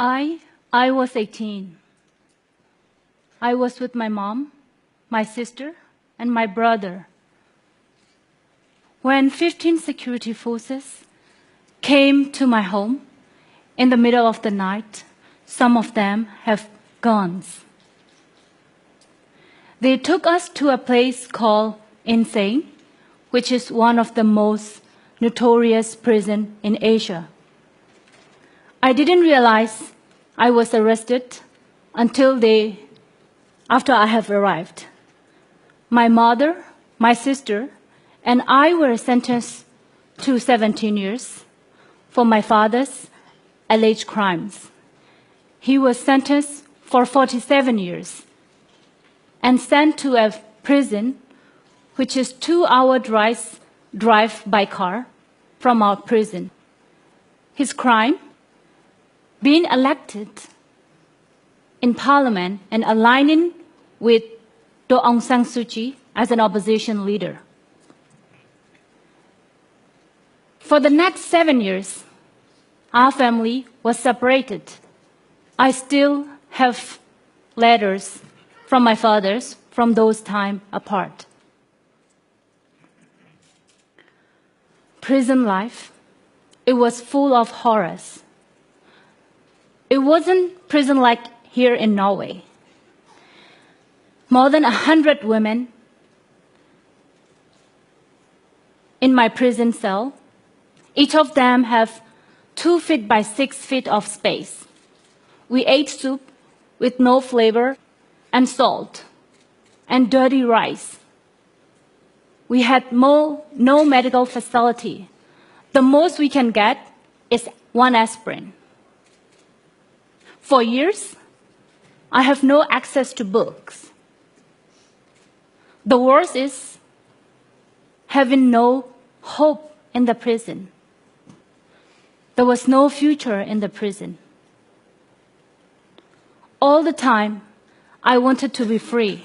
I was 18. I was with my mom, my sister, and my brother when 15 security forces came to my home in the middle of the night. Some of them have guns. They took us to a place called Insane, which is one of the most notorious prisons in Asia. I didn't realize I was arrested until after I have arrived. My mother, my sister, and I were sentenced to 17 years for my father's alleged crimes. He was sentenced for 47 years and sent to a prison which is 2-hour drive by car from our prison. His crime, being elected in parliament and aligning with Aung San Suu Kyi as an opposition leader. For the next 7 years, our family was separated. I still have letters from my fathers from those time apart. Prison life, it was full of horrors. It wasn't prison like here in Norway. More than 100 women in my prison cell. Each of them have 2 feet by 6 feet of space. We ate soup with no flavor and salt and dirty rice. We had no medical facility. The most we can get is 1 aspirin. For years, I have no access to books. The worst is having no hope in the prison. There was no future in the prison. All the time, I wanted to be free.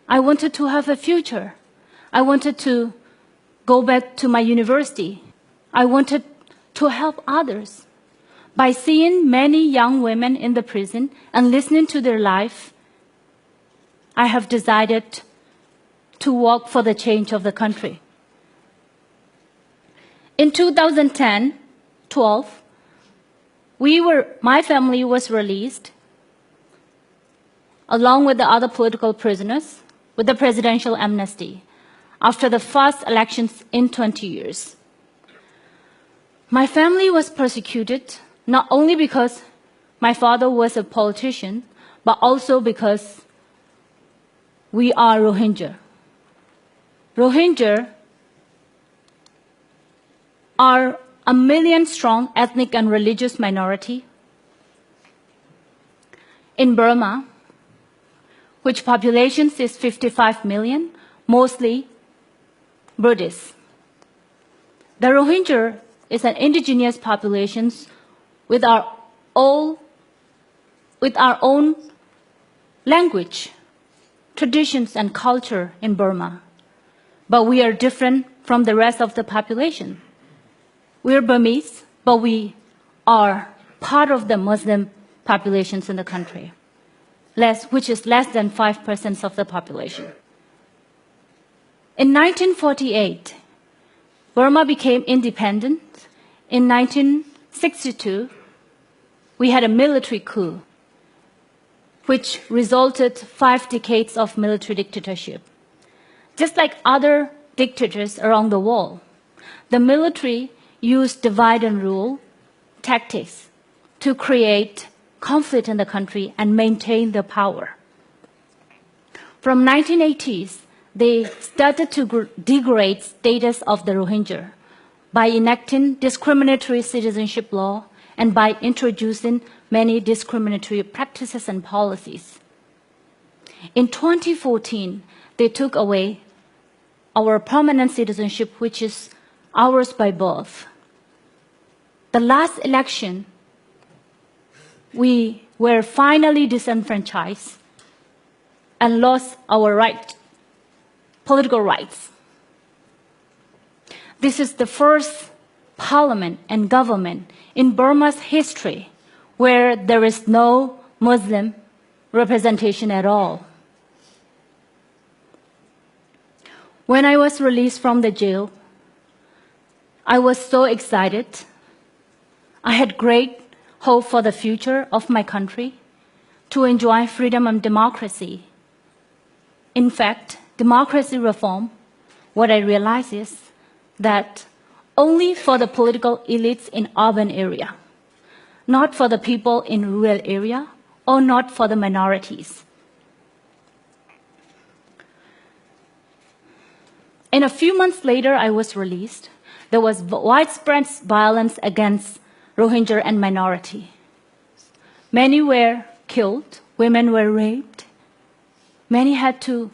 I wanted to have a future. I wanted to go back to my university. I wanted to help others. By seeing many young women in the prison and listening to their life, I have decided to work for the change of the country. In 2010-12, my family was released along with the other political prisoners with the presidential amnesty after the first elections in 20 years. My family was persecuted not only because my father was a politician, but also because we are Rohingya. Rohingya are a million-strong ethnic and religious minority in Burma, which population is 55 million, mostly Buddhist. The Rohingya is an indigenous population with our own language, traditions, and culture in Burma. But we are different from the rest of the population. We are Burmese, but we are part of the Muslim populations in the country, which is less than 5% of the population. In 1948, Burma became independent. In 1962, we had a military coup, which resulted 5 decades of military dictatorship. Just like other dictators around the world, the military used divide and rule tactics to create conflict in the country and maintain their power. From 1980s, they started to degrade status of the Rohingya by enacting discriminatory citizenship law and by introducing many discriminatory practices and policies. In 2014, they took away our permanent citizenship, which is ours by birth. The last election, we were finally disenfranchised and lost our political rights. This is the first parliament and government in Burma's history where there is no Muslim representation at all. When I was released from the jail, I was so excited. I had great hope for the future of my country, to enjoy freedom and democracy. In fact, democracy reform, what I realized is that only for the political elites in urban area, not for the people in rural area, or not for the minorities. And a few months later, I was released. There was widespread violence against Rohingya and minority. Many were killed, women were raped. Many had to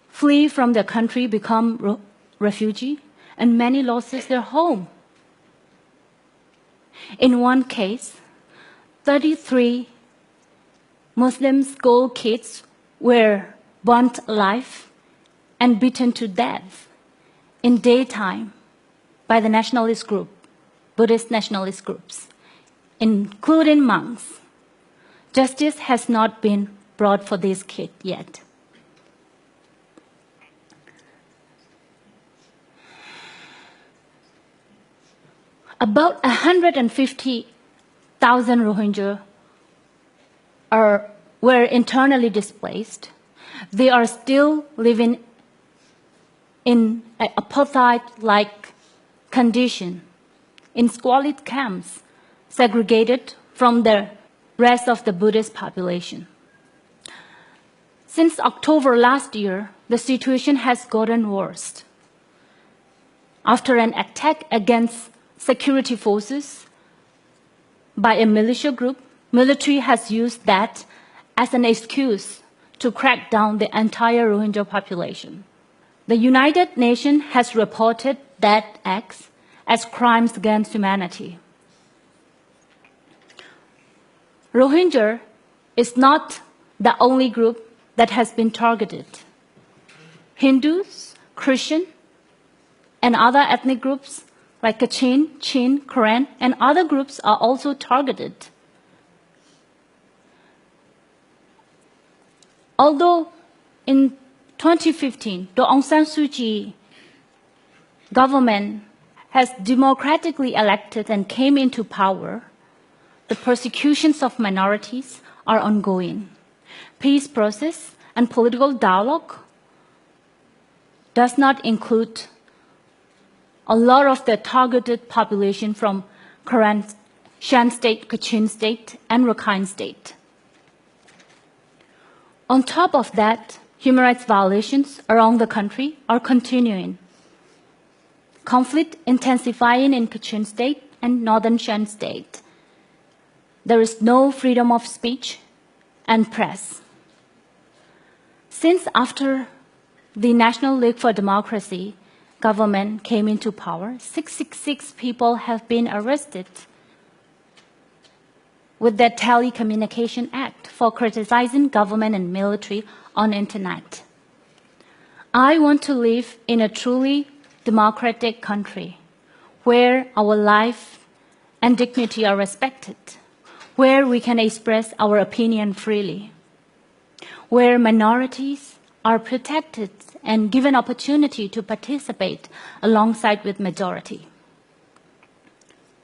flee from their country, become refugee, and many lost their home. In one case, 33 Muslim school kids were burnt alive and beaten to death in daytime by the nationalist group, Buddhist nationalist groups, including monks. Justice has not been brought for these kids yet. About 150,000 Rohingya were internally displaced. They are still living in an apartheid-like condition, in squalid camps, segregated from the rest of the Buddhist population. Since October last year, the situation has gotten worse. After an attack against security forces by a militia group, military has used that as an excuse to crack down the entire Rohingya population. The United Nations has reported that acts as crimes against humanity. Rohingya is not the only group that has been targeted. Hindus, Christian, and other ethnic groups like Kachin, Chin, Karen, and other groups are also targeted. Although in 2015, the Aung San Suu Kyi government has democratically elected and came into power, the persecutions of minorities are ongoing. Peace process and political dialogue does not include a lot of the targeted population from Karen, Shan State, Kachin State, and Rakhine State. On top of that, human rights violations around the country are continuing. Conflict intensifying in Kachin State and Northern Shan State. There is no freedom of speech and press. Since after the National League for Democracy government came into power, 66 people have been arrested with the Telecommunication Act for criticizing government and military on internet. I want to live in a truly democratic country where our life and dignity are respected, where we can express our opinion freely, where minorities are protected and given opportunity to participate alongside with majority.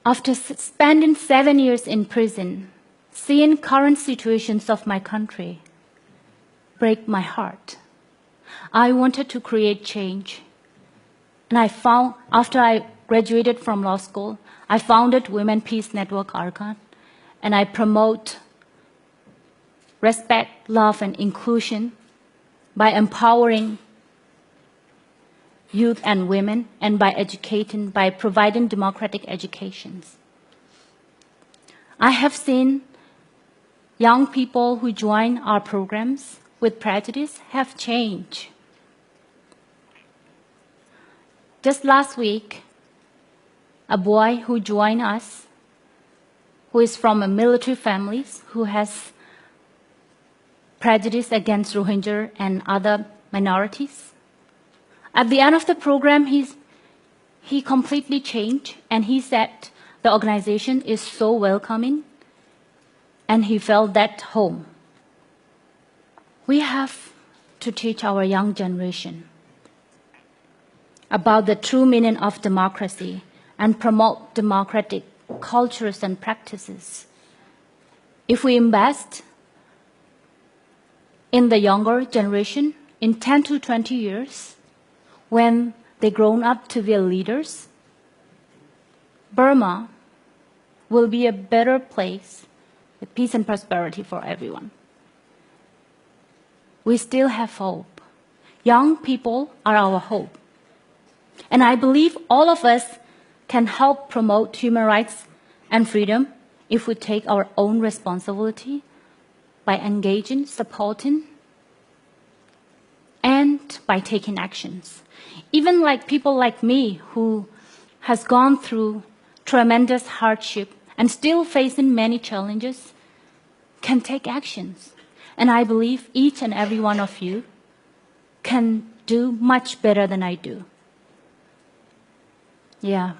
After spending 7 years in prison, seeing current situations of my country break my heart. I wanted to create change. And I found, after I graduated from law school, I founded Women Peace Network Arkan, and I promote respect, love, and inclusion by empowering youth and women, and by educating, by providing democratic educations. I have seen young people who join our programs with prejudice have changed. Just last week, a boy who joined us, who is from a military family, who has prejudice against Rohingya and other minorities, at the end of the program, he completely changed, and he said the organization is so welcoming and he felt at home. We have to teach our young generation about the true meaning of democracy and promote democratic cultures and practices. If we invest in the younger generation in 10 to 20 years, when they grown up to be leaders, Burma will be a better place with peace and prosperity for everyone. We still have hope. Young people are our hope. And I believe all of us can help promote human rights and freedom if we take our own responsibility by engaging, supporting, and by taking actions. Even like people like me who has gone through tremendous hardship and still facing many challenges can take actions. And I believe each and every one of you can do much better than I do. Yeah,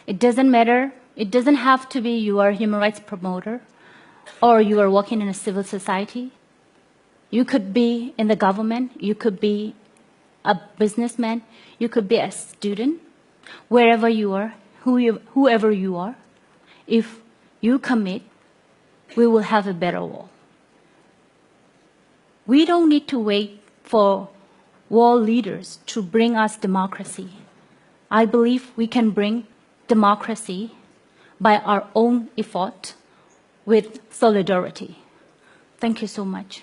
it doesn't matter. It doesn't have to be you are a human rights promoter or you are working in a civil society. You could be in the government. You could be a businessman. You could be a student. Wherever you are, whoever you are, if you commit, we will have a better world. We don't need to wait for world leaders to bring us democracy. I believe we can bring democracy by our own effort with solidarity. Thank you so much.